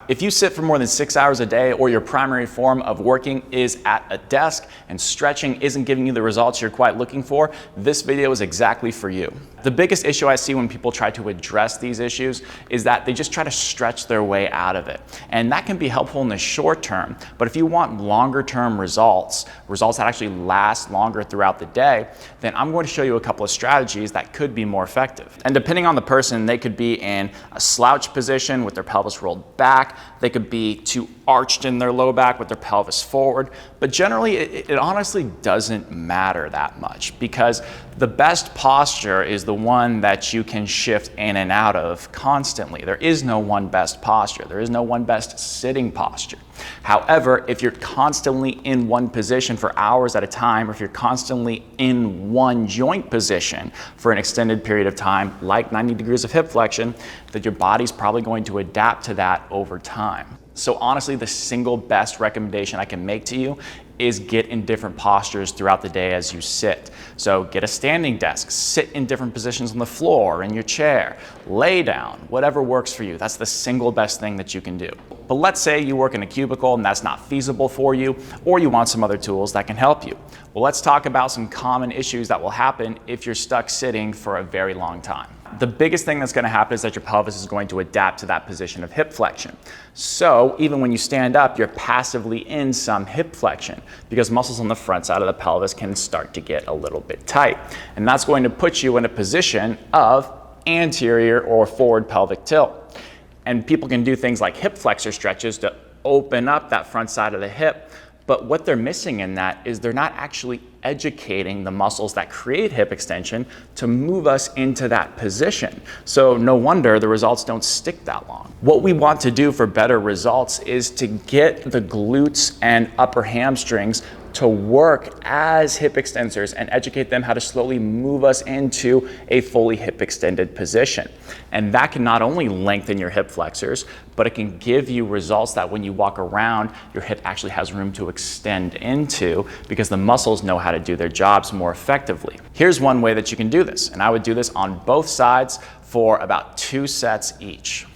if you sit for more than 6 hours a day, or your primary form of working is at a desk and stretching isn't giving you the results you're quite looking for, this video is exactly for you. The biggest issue I see when people try to address these issues is that they just try to stretch their way out of it. And that can be helpful in the short term, but if you want longer term results that actually last longer throughout the day, then I'm going to show you a couple of strategies that could be more effective. And depending on the person, they could be in a slouch position with their pelvis rolled back. They could be too arched in their low back with their pelvis forward. But generally, it honestly doesn't matter that much, because the best posture is the one that you can shift in and out of constantly. There is no one best posture. There is no one best sitting posture. However, if you're constantly in one position for hours at a time, or if you're constantly in one joint position for an extended period of time, like 90 degrees of hip flexion, that your body's probably going to adapt to that over time. So honestly, the single best recommendation I can make to you is get in different postures throughout the day as you sit. So get a standing desk, sit in different positions on the floor, in your chair, lay down, whatever works for you. That's the single best thing that you can do. But let's say you work in a cubicle and that's not feasible for you, or you want some other tools that can help you. Well, let's talk about some common issues that will happen if you're stuck sitting for a very long time. The biggest thing that's going to happen is that your pelvis is going to adapt to that position of hip flexion. So even when you stand up, you're passively in some hip flexion, because muscles on the front side of the pelvis can start to get a little bit tight. And that's going to put you in a position of anterior or forward pelvic tilt. And people can do things like hip flexor stretches to open up that front side of the hip. But what they're missing in that is they're not actually educating the muscles that create hip extension to move us into that position. So no wonder the results don't stick that long. What we want to do for better results is to get the glutes and upper hamstrings to work as hip extensors and educate them how to slowly move us into a fully hip extended position. And that can not only lengthen your hip flexors, but it can give you results that when you walk around, your hip actually has room to extend into, because the muscles know how to do their jobs more effectively. Here's one way that you can do this, and I would do this on both sides for about 2 sets each.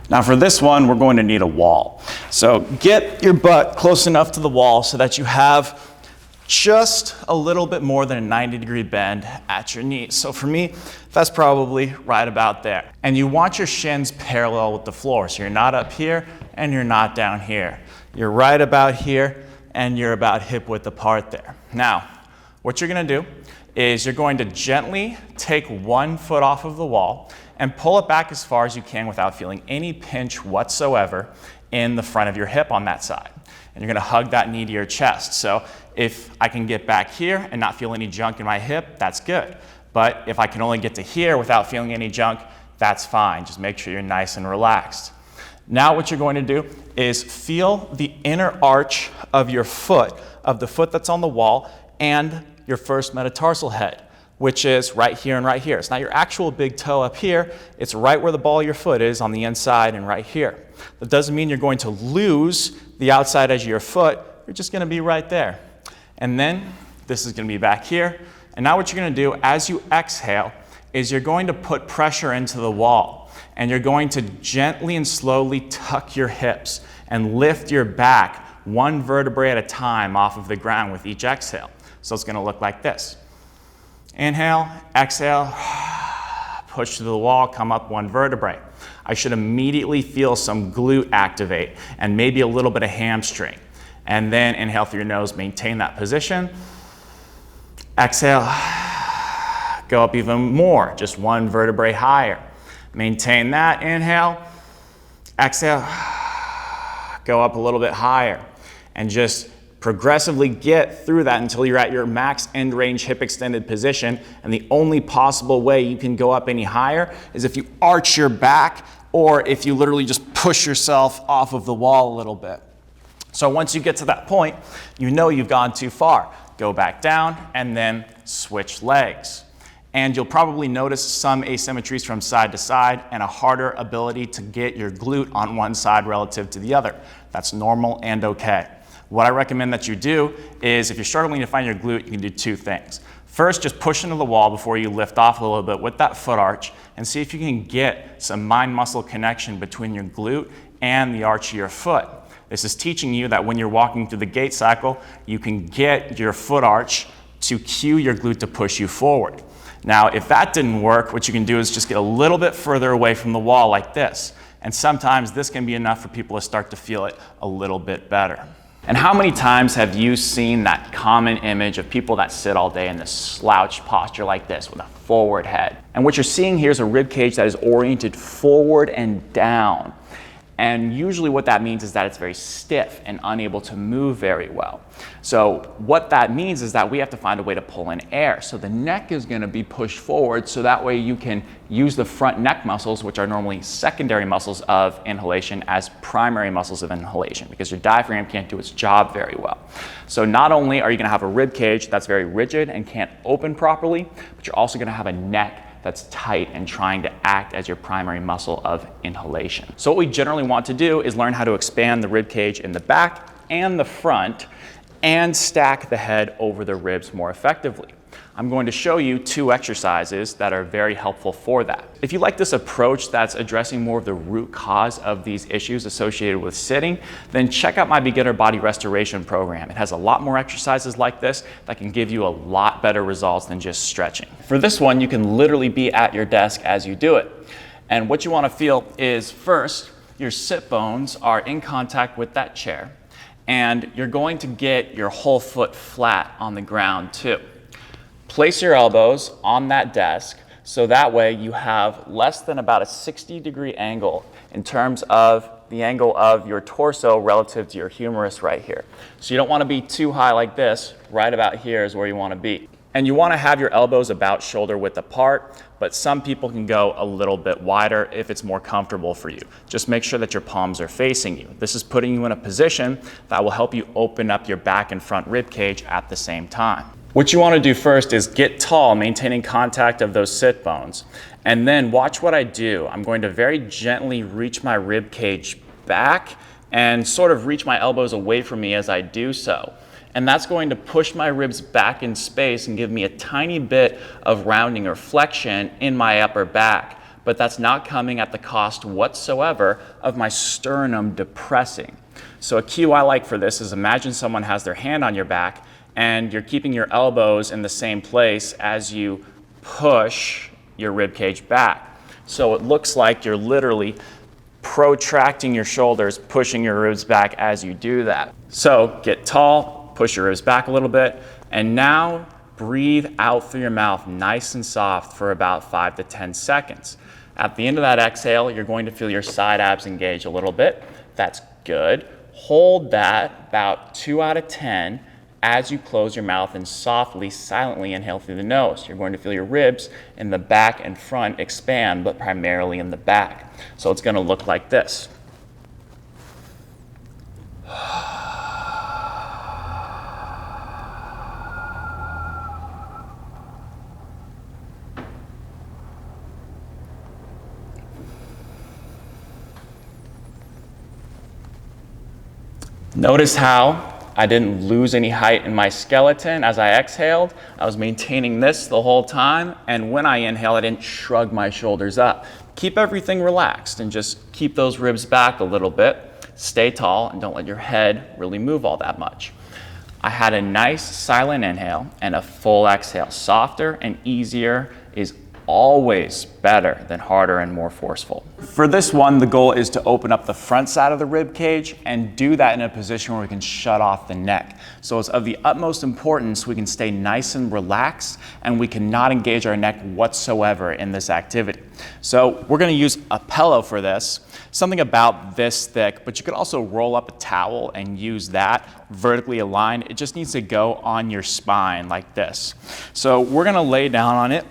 Now for this one, we're going to need a wall. So get your butt close enough to the wall so that you have just a little bit more than a 90-degree bend at your knees. So for me, that's probably right about there. And you want your shins parallel with the floor. So you're not up here and you're not down here. You're right about here and you're about hip width apart there. Now, what you're gonna do is you're going to gently take one foot off of the wall and pull it back as far as you can without feeling any pinch whatsoever in the front of your hip on that side. And you're gonna hug that knee to your chest. So if I can get back here and not feel any junk in my hip, that's good. But if I can only get to here without feeling any junk, that's fine. Just make sure you're nice and relaxed. Now what you're going to do is feel the inner arch of your foot, of the foot that's on the wall, and your first metatarsal head, which is right here and right here. It's not your actual big toe up here. It's right where the ball of your foot is on the inside and right here. That doesn't mean you're going to lose the outside edge of your foot. You're just going to be right there. And then this is going to be back here. And now what you're going to do as you exhale is you're going to put pressure into the wall. And you're going to gently and slowly tuck your hips and lift your back one vertebrae at a time off of the ground with each exhale. So it's going to look like this. Inhale, exhale, push to the wall, come up one vertebrae. I should immediately feel some glute activate and maybe a little bit of hamstring. And then inhale through your nose, maintain that position. Exhale, go up even more, just one vertebrae higher. Maintain that, inhale. Exhale, go up a little bit higher. And just progressively get through that until you're at your max end range hip extended position. And the only possible way you can go up any higher is if you arch your back, or if you literally just push yourself off of the wall a little bit. So once you get to that point, you know you've gone too far. Go back down and then switch legs. And you'll probably notice some asymmetries from side to side and a harder ability to get your glute on one side relative to the other. That's normal and okay. What I recommend that you do is, if you're struggling to find your glute, you can do 2 things. First, just push into the wall before you lift off a little bit with that foot arch and see if you can get some mind-muscle connection between your glute and the arch of your foot. This is teaching you that when you're walking through the gait cycle, you can get your foot arch to cue your glute to push you forward. Now, if that didn't work, what you can do is just get a little bit further away from the wall like this. And sometimes this can be enough for people to start to feel it a little bit better. And how many times have you seen that common image of people that sit all day in this slouch posture like this with a forward head? And what you're seeing here is a rib cage that is oriented forward and down. And usually what that means is that it's very stiff and unable to move very well. So what that means is that we have to find a way to pull in air. So the neck is going to be pushed forward, so that way you can use the front neck muscles, which are normally secondary muscles of inhalation, as primary muscles of inhalation, because your diaphragm can't do its job very well. So not only are you going to have a rib cage that's very rigid and can't open properly, but you're also going to have a neck that's tight and trying to act as your primary muscle of inhalation. So what we generally want to do is learn how to expand the rib cage in the back and the front and stack the head over the ribs more effectively. I'm going to show you 2 exercises that are very helpful for that. If you like this approach that's addressing more of the root cause of these issues associated with sitting, then check out my beginner body restoration program. It has a lot more exercises like this that can give you a lot better results than just stretching. For this one, you can literally be at your desk as you do it. And what you want to feel is, first, your sit bones are in contact with that chair, and you're going to get your whole foot flat on the ground too. Place your elbows on that desk so that way you have less than about a 60-degree angle in terms of the angle of your torso relative to your humerus right here. So you don't want to be too high like this. Right about here is where you want to be. And you want to have your elbows about shoulder width apart, but some people can go a little bit wider if it's more comfortable for you. Just make sure that your palms are facing you. This is putting you in a position that will help you open up your back and front rib cage at the same time. What you want to do first is get tall, maintaining contact of those sit bones. And then watch what I do. I'm going to very gently reach my rib cage back and sort of reach my elbows away from me as I do so. And that's going to push my ribs back in space and give me a tiny bit of rounding or flexion in my upper back. But that's not coming at the cost whatsoever of my sternum depressing. So a cue I like for this is, imagine someone has their hand on your back and you're keeping your elbows in the same place as you push your rib cage back. So it looks like you're literally protracting your shoulders, pushing your ribs back as you do that. So get tall, push your ribs back a little bit, and now breathe out through your mouth nice and soft for about 5 to 10 seconds. At the end of that exhale, you're going to feel your side abs engage a little bit. That's good. Hold that about 2 out of 10 as you close your mouth and softly, silently inhale through the nose. You're going to feel your ribs in the back and front expand, but primarily in the back. So it's going to look like this. Notice how I didn't lose any height in my skeleton as I exhaled. I was maintaining this the whole time, and when I inhale, I didn't shrug my shoulders up. Keep everything relaxed and just keep those ribs back a little bit. Stay tall and don't let your head really move all that much. I had a nice silent inhale and a full exhale. Softer and easier is always better than harder and more forceful. For this one, the goal is to open up the front side of the rib cage and do that in a position where we can shut off the neck. So it's of the utmost importance we can stay nice and relaxed and we cannot engage our neck whatsoever in this activity. So we're going to use a pillow for this, something about this thick, but you could also roll up a towel and use that vertically aligned. It just needs to go on your spine like this. So we're going to lay down on it,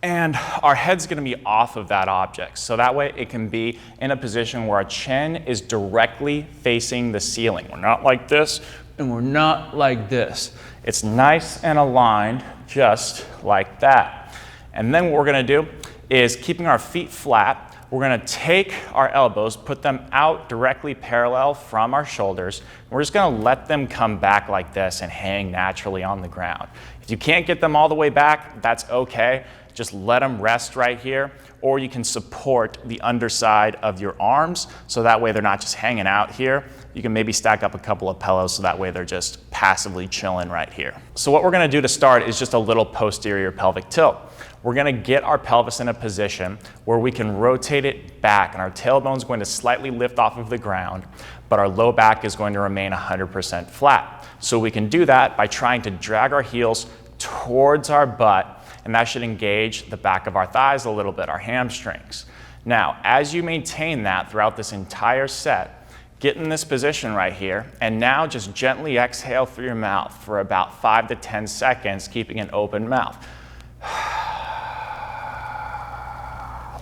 and our head's going to be off of that object. So that way it can be in a position where our chin is directly facing the ceiling. We're not like this, and we're not like this. It's nice and aligned just like that. And then what we're going to do is, keeping our feet flat, we're going to take our elbows, put them out directly parallel from our shoulders. We're just going to let them come back like this and hang naturally on the ground. If you can't get them all the way back, that's okay. just let them rest right here, or you can support the underside of your arms so that way they're not just hanging out here. You can maybe stack up a couple of pillows so that way they're just passively chilling right here. So what we're gonna do to start is just a little posterior pelvic tilt. We're gonna get our pelvis in a position where we can rotate it back, and our tailbone's going to slightly lift off of the ground, but our low back is going to remain 100% flat. So we can do that by trying to drag our heels towards our butt, and that should engage the back of our thighs a little bit, our hamstrings. Now, as you maintain that throughout this entire set, get in this position right here, and now just gently exhale through your mouth for about 5 to 10 seconds, keeping an open mouth.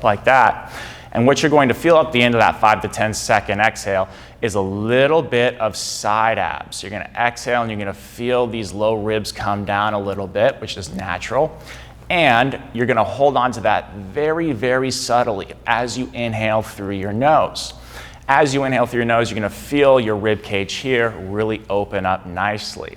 Like that. And what you're going to feel at the end of that 5 to 10 second exhale is a little bit of side abs. You're gonna exhale and you're gonna feel these low ribs come down a little bit, which is natural. And you're gonna hold on to that very, very subtly as you inhale through your nose. As you inhale through your nose, you're gonna feel your rib cage here really open up nicely.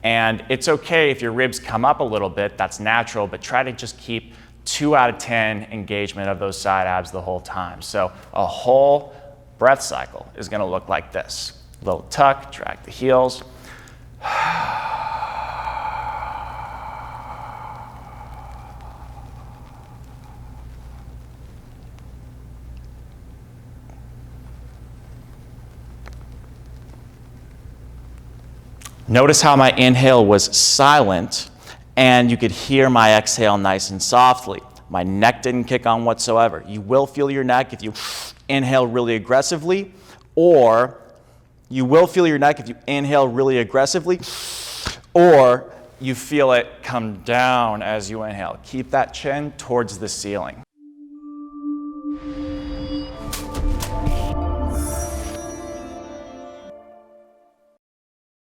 And it's okay if your ribs come up a little bit, that's natural, but try to just keep 2 out of 10 engagement of those side abs the whole time. So a whole breath cycle is gonna look like this. Little tuck, drag the heels. Notice how my inhale was silent and you could hear my exhale nice and softly. My neck didn't kick on whatsoever. You will feel your neck if you inhale really aggressively, or you will feel your neck if you inhale really aggressively, or you feel it come down as you inhale. Keep that chin towards the ceiling.